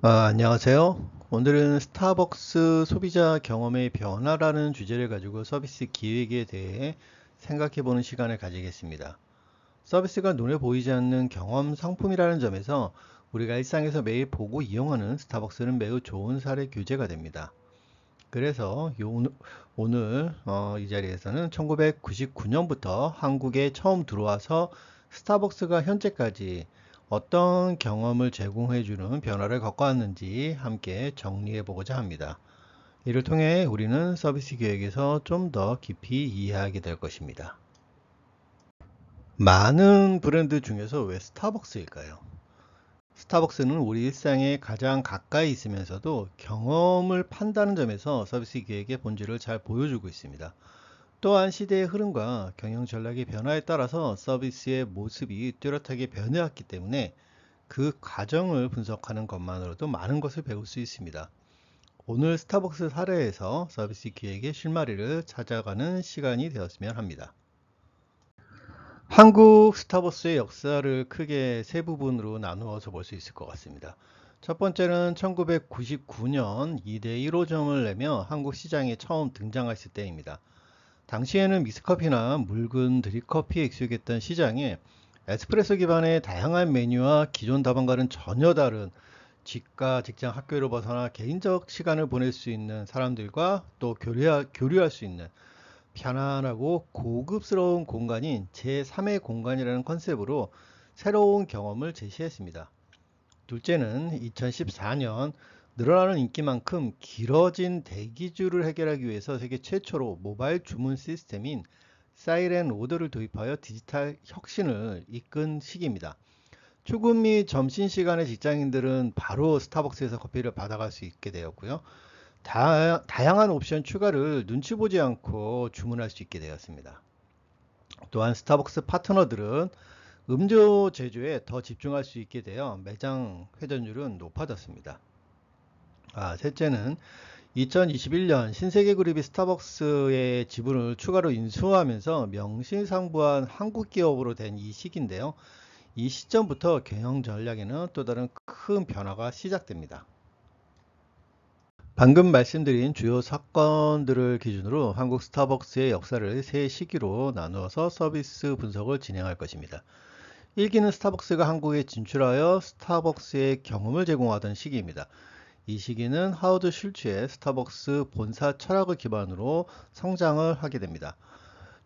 안녕하세요. 오늘은 스타벅스 소비자 경험의 변화라는 주제를 가지고 서비스 기획에 대해 생각해 보는 시간을 가지겠습니다. 서비스가 눈에 보이지 않는 경험 상품이라는 점에서 우리가 일상에서 매일 보고 이용하는 스타벅스는 매우 좋은 사례 교재가 됩니다. 그래서 오늘 이 자리에서는 1999년부터 한국에 처음 들어와서 스타벅스가 현재까지 어떤 경험을 제공해주는 변화를 겪어왔는지 함께 정리해 보고자 합니다. 이를 통해 우리는 서비스 기획에서 좀 더 깊이 이해하게 될 것입니다. 많은 브랜드 중에서 왜 스타벅스일까요? 스타벅스는 우리 일상에 가장 가까이 있으면서도 경험을 판다는 점에서 서비스 기획의 본질을 잘 보여주고 있습니다. 또한 시대의 흐름과 경영 전략의 변화에 따라서 서비스의 모습이 뚜렷하게 변해왔기 때문에 그 과정을 분석하는 것만으로도 많은 것을 배울 수 있습니다. 오늘 스타벅스 사례에서 서비스 기획의 실마리를 찾아가는 시간이 되었으면 합니다. 한국 스타벅스의 역사를 크게 세 부분으로 나누어서 볼 수 있을 것 같습니다. 첫 번째는 1999년 2대 1호점을 내며 한국 시장에 처음 등장했을 때입니다. 당시에는 믹스커피나 묽은 드립커피에 익숙했던 시장에 에스프레소 기반의 다양한 메뉴와 기존 다방과는 전혀 다른 집과 직장, 학교를 벗어나 개인적 시간을 보낼 수 있는 사람들과 또 교류할 수 있는 편안하고 고급스러운 공간인 제3의 공간이라는 컨셉으로 새로운 경험을 제시했습니다. 둘째는 2014년 늘어나는 인기만큼 길어진 대기줄을 해결하기 위해서 세계 최초로 모바일 주문 시스템인 사이렌 오더를 도입하여 디지털 혁신을 이끈 시기입니다. 출근 및 점심시간에 직장인들은 바로 스타벅스에서 커피를 받아갈 수 있게 되었고요. 다양한 옵션 추가를 눈치 보지 않고 주문할 수 있게 되었습니다. 또한 스타벅스 파트너들은 음료 제조에 더 집중할 수 있게 되어 매장 회전율은 높아졌습니다. 셋째는 2021년 신세계그룹이 스타벅스의 지분을 추가로 인수하면서 명실상부한 한국 기업으로 된 이 시기인데요. 이 시점부터 경영 전략에는 또 다른 큰 변화가 시작됩니다. 방금 말씀드린 주요 사건들을 기준으로 한국 스타벅스의 역사를 세 시기로 나누어서 서비스 분석을 진행할 것입니다. 1기는 스타벅스가 한국에 진출하여 스타벅스의 경험을 제공하던 시기입니다. 이 시기는 하워드 슐츠의 스타벅스 본사 철학을 기반으로 성장을 하게 됩니다.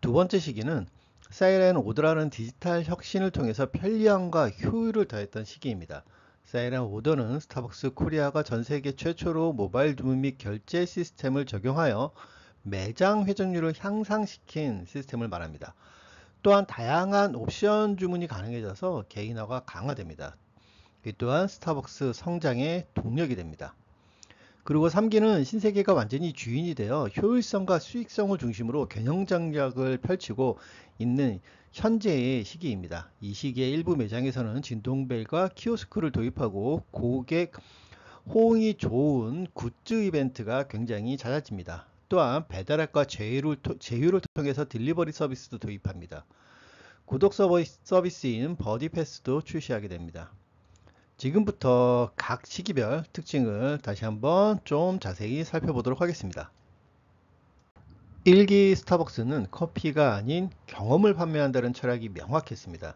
두 번째 시기는 사이렌 오더라는 디지털 혁신을 통해서 편리함과 효율을 더했던 시기입니다. 사이렌 오더는 스타벅스 코리아가 전 세계 최초로 모바일 주문 및 결제 시스템을 적용하여 매장 회전율을 향상시킨 시스템을 말합니다. 또한 다양한 옵션 주문이 가능해져서 개인화가 강화됩니다. 이 또한 스타벅스 성장의 동력이 됩니다. 그리고 3기는 신세계가 완전히 주인이 되어 효율성과 수익성을 중심으로 경영 전략을 펼치고 있는 현재의 시기입니다. 이 시기에 일부 매장에서는 진동벨과 키오스크를 도입하고 고객 호응이 좋은 굿즈 이벤트가 굉장히 잦아집니다. 또한 배달앱과 제휴를 통해서 딜리버리 서비스도 도입합니다. 구독 서비스인 버디패스도 출시하게 됩니다. 지금부터 각 시기별 특징을 다시 한번 좀 자세히 살펴보도록 하겠습니다. 1기 스타벅스는 커피가 아닌 경험을 판매한다는 철학이 명확했습니다.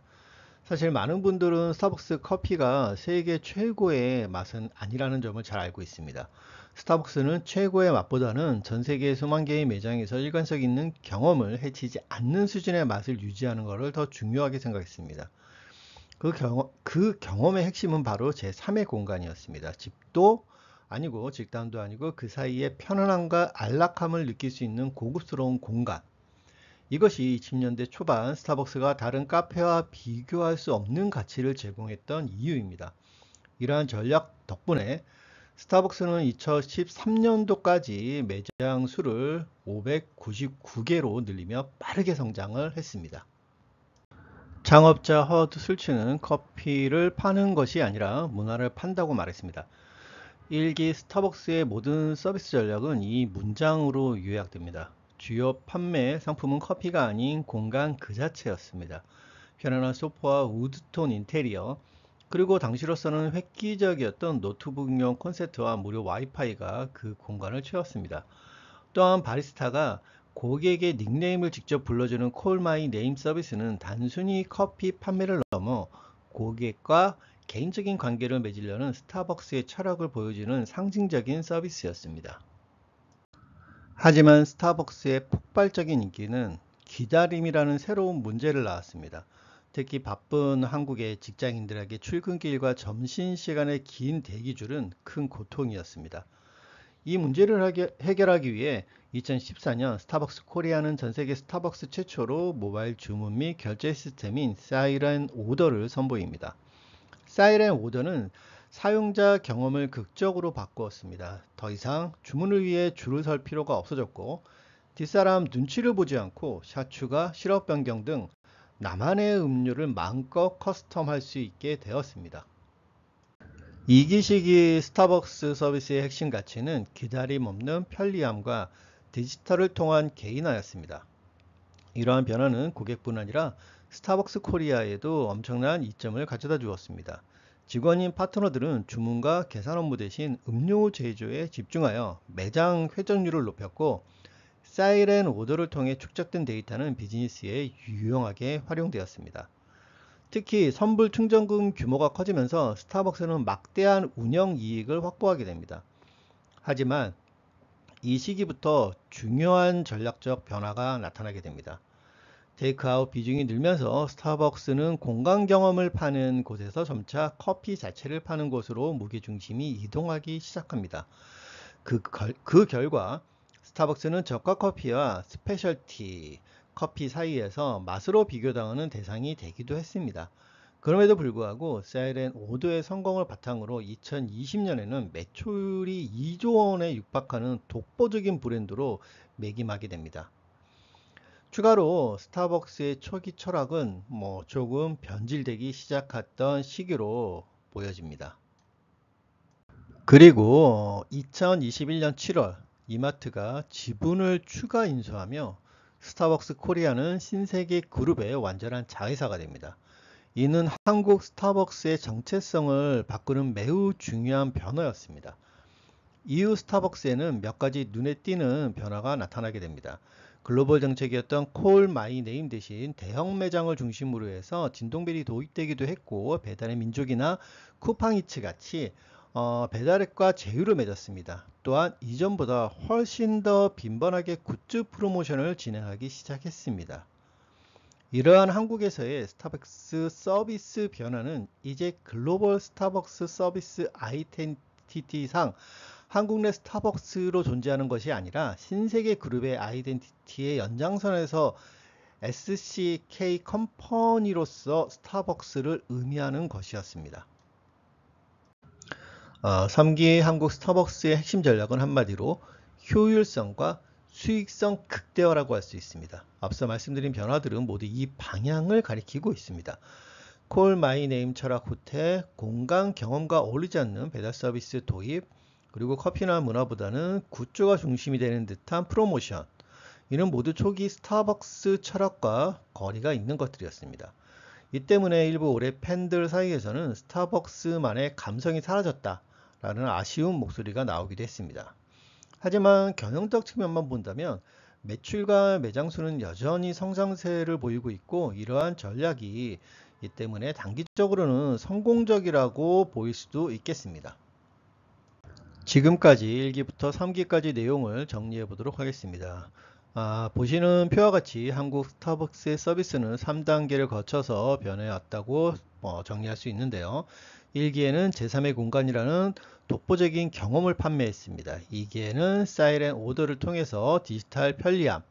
사실 많은 분들은 스타벅스 커피가 세계 최고의 맛은 아니라는 점을 잘 알고 있습니다. 스타벅스는 최고의 맛보다는 전 세계 수만 개의 매장에서 일관성 있는 경험을 해치지 않는 수준의 맛을 유지하는 것을 더 중요하게 생각했습니다. 그 경험의 핵심은 바로 제3의 공간이었습니다. 집도 아니고 직단도 아니고 그 사이에 편안함과 안락함을 느낄 수 있는 고급스러운 공간. 이것이 20년대 초반 스타벅스가 다른 카페와 비교할 수 없는 가치를 제공했던 이유입니다. 이러한 전략 덕분에 스타벅스는 2013년도까지 매장 수를 599개로 늘리며 빠르게 성장을 했습니다. 창업자 허드 술츠는 커피를 파는 것이 아니라 문화를 판다고 말했습니다. 1기 스타벅스의 모든 서비스 전략은 이 문장으로 요약됩니다. 주요 판매 상품은 커피가 아닌 공간 그 자체였습니다. 편안한 소파와 우드톤 인테리어, 그리고 당시로서는 획기적이었던 노트북용 콘센트와 무료 와이파이가 그 공간을 채웠습니다. 또한 바리스타가 고객의 닉네임을 직접 불러주는 콜 마이 네임 서비스는 단순히 커피 판매를 넘어 고객과 개인적인 관계를 맺으려는 스타벅스의 철학을 보여주는 상징적인 서비스였습니다. 하지만 스타벅스의 폭발적인 인기는 기다림이라는 새로운 문제를 낳았습니다. 특히 바쁜 한국의 직장인들에게 출근길과 점심시간의 긴 대기줄은 큰 고통이었습니다. 이 문제를 해결하기 위해 2014년 스타벅스 코리아는 전 세계 스타벅스 최초로 모바일 주문 및 결제 시스템인 사이렌 오더를 선보입니다. 사이렌 오더는 사용자 경험을 극적으로 바꾸었습니다. 더 이상 주문을 위해 줄을 설 필요가 없어졌고, 뒷사람 눈치를 보지 않고 샷 추가, 시럽 변경 등 나만의 음료를 마음껏 커스텀할 수 있게 되었습니다. 이기시기 스타벅스 서비스의 핵심 가치는 기다림 없는 편리함과 디지털을 통한 개인화였습니다. 이러한 변화는 고객뿐 아니라 스타벅스 코리아에도 엄청난 이점을 가져다 주었습니다. 직원인 파트너들은 주문과 계산 업무 대신 음료 제조에 집중하여 매장 회전율을 높였고, 사이렌 오더를 통해 축적된 데이터는 비즈니스에 유용하게 활용되었습니다. 특히 선불 충전금 규모가 커지면서 스타벅스는 막대한 운영 이익을 확보하게 됩니다. 하지만 이 시기부터 중요한 전략적 변화가 나타나게 됩니다. 테이크아웃 비중이 늘면서 스타벅스는 공간 경험을 파는 곳에서 점차 커피 자체를 파는 곳으로 무게중심이 이동하기 시작합니다. 그 결과 스타벅스는 저가 커피와 스페셜티 커피 사이에서 맛으로 비교당하는 대상이 되기도 했습니다. 그럼에도 불구하고 사이렌 오더의 성공을 바탕으로 2020년에는 매출이 2조 원에 육박하는 독보적인 브랜드로 매김하게 됩니다. 추가로 스타벅스의 초기 철학은 조금 변질되기 시작했던 시기로 보여집니다. 그리고 2021년 7월 이마트가 지분을 추가 인수하며 스타벅스 코리아는 신세계 그룹의 완전한 자회사가 됩니다. 이는 한국 스타벅스의 정체성을 바꾸는 매우 중요한 변화였습니다. 이후 스타벅스에는 몇 가지 눈에 띄는 변화가 나타나게 됩니다. 글로벌 정책이었던 콜 마이 네임 대신 대형 매장을 중심으로 해서 진동벨이 도입되기도 했고, 배달의 민족이나 쿠팡이츠 같이 배달앱과 제휴를 맺었습니다. 또한 이전보다 훨씬 더 빈번하게 굿즈 프로모션을 진행하기 시작했습니다. 이러한 한국에서의 스타벅스 서비스 변화는 이제 글로벌 스타벅스 서비스 아이덴티티상 한국 내 스타벅스로 존재하는 것이 아니라 신세계 그룹의 아이덴티티의 연장선에서 SCK 컴퍼니로서 스타벅스를 의미하는 것이었습니다. 3기 한국 스타벅스의 핵심 전략은 한마디로 효율성과 수익성 극대화라고 할 수 있습니다. 앞서 말씀드린 변화들은 모두 이 방향을 가리키고 있습니다. 콜 마이 네임 철학 후퇴, 공간 경험과 어울리지 않는 배달 서비스 도입, 그리고 커피나 문화보다는 굿즈가 중심이 되는 듯한 프로모션, 이는 모두 초기 스타벅스 철학과 거리가 있는 것들이었습니다. 이 때문에 일부 올해 팬들 사이에서는 스타벅스만의 감성이 사라졌다라는 아쉬운 목소리가 나오기도 했습니다. 하지만 경영적 측면만 본다면 매출과 매장 수는 여전히 성장세를 보이고 있고, 이러한 전략이 이 때문에 단기적으로는 성공적이라고 보일 수도 있겠습니다. 지금까지 1기부터 3기까지 내용을 정리해 보도록 하겠습니다. 보시는 표와 같이 한국 스타벅스의 서비스는 3단계를 거쳐서 변해왔다고 정리할 수 있는데요. 1기에는 제3의 공간이라는 독보적인 경험을 판매했습니다. 2기에는 사이렌 오더를 통해서 디지털 편리함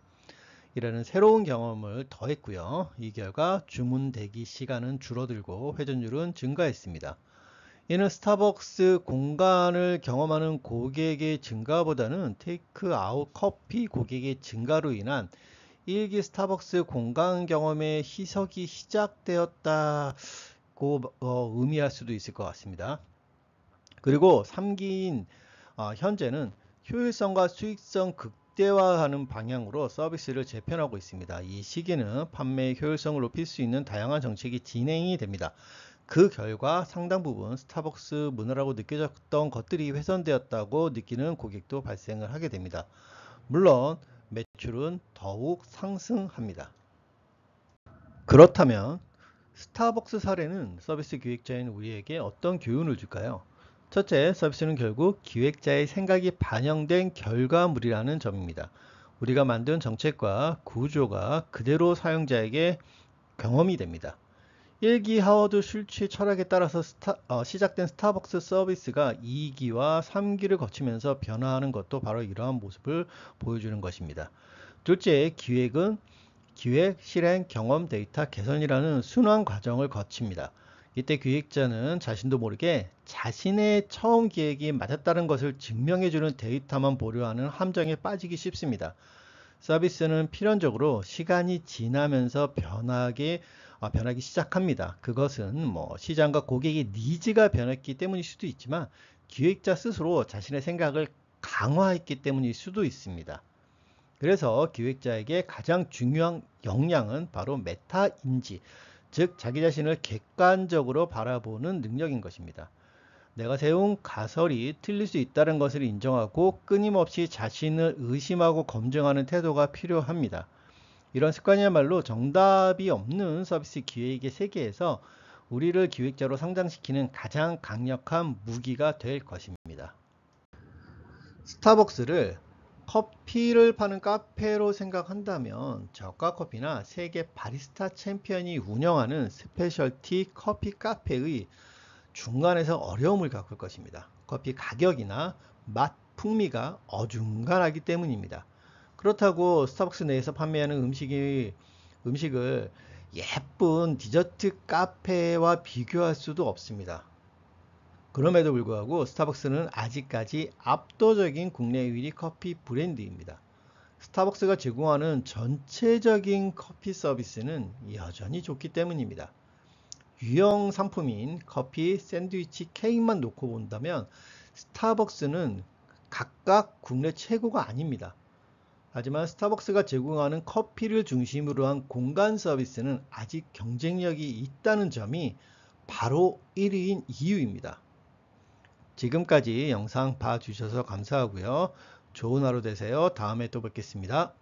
이라는 새로운 경험을 더했고요. 이 결과 주문 대기 시간은 줄어들고 회전율은 증가했습니다. 이는 스타벅스 공간을 경험하는 고객의 증가보다는 테이크아웃 커피 고객의 증가로 인한 1기 스타벅스 공간 경험의 희석이 시작되었다고 의미할 수도 있을 것 같습니다. 그리고 3기인 현재는 효율성과 수익성 극대화하는 방향으로 서비스를 재편하고 있습니다. 이 시기는 판매의 효율성을 높일 수 있는 다양한 정책이 진행이 됩니다. 그 결과 상당 부분 스타벅스 문화라고 느껴졌던 것들이 훼손되었다고 느끼는 고객도 발생을 하게 됩니다. 물론 매출은 더욱 상승합니다. 그렇다면 스타벅스 사례는 서비스 기획자인 우리에게 어떤 교훈을 줄까요? 첫째, 서비스는 결국 기획자의 생각이 반영된 결과물이라는 점입니다. 우리가 만든 정책과 구조가 그대로 사용자에게 경험이 됩니다. 1기 하워드 슐츠의 철학에 따라서 시작된 스타벅스 서비스가 2기와 3기를 거치면서 변화하는 것도 바로 이러한 모습을 보여주는 것입니다. 둘째, 기획은 기획, 실행, 경험, 데이터, 개선이라는 순환 과정을 거칩니다. 이때 기획자는 자신도 모르게 자신의 처음 기획이 맞았다는 것을 증명해주는 데이터만 보려하는 함정에 빠지기 쉽습니다. 서비스는 필연적으로 시간이 지나면서 변하기 시작합니다. 그것은 시장과 고객의 니즈가 변했기 때문일 수도 있지만 기획자 스스로 자신의 생각을 강화했기 때문일 수도 있습니다. 그래서 기획자에게 가장 중요한 역량은 바로 메타인지, 즉 자기 자신을 객관적으로 바라보는 능력인 것입니다. 내가 세운 가설이 틀릴 수 있다는 것을 인정하고 끊임없이 자신을 의심하고 검증하는 태도가 필요합니다. 이런 습관이야말로 정답이 없는 서비스 기획의 세계에서 우리를 기획자로 성장시키는 가장 강력한 무기가 될 것입니다. 스타벅스를 커피를 파는 카페로 생각한다면 저가 커피나 세계 바리스타 챔피언이 운영하는 스페셜티 커피 카페의 중간에서 어려움을 겪을 것입니다. 커피 가격이나 맛, 풍미가 어중간하기 때문입니다. 그렇다고 스타벅스 내에서 판매하는 음식을 예쁜 디저트 카페와 비교할 수도 없습니다. 그럼에도 불구하고 스타벅스는 아직까지 압도적인 국내 1위 커피 브랜드입니다. 스타벅스가 제공하는 전체적인 커피 서비스는 여전히 좋기 때문입니다. 유형 상품인 커피, 샌드위치, 케이크만 놓고 본다면 스타벅스는 각각 국내 최고가 아닙니다. 하지만 스타벅스가 제공하는 커피를 중심으로 한 공간 서비스는 아직 경쟁력이 있다는 점이 바로 1위인 이유입니다. 지금까지 영상 봐주셔서 감사하고요. 좋은 하루 되세요. 다음에 또 뵙겠습니다.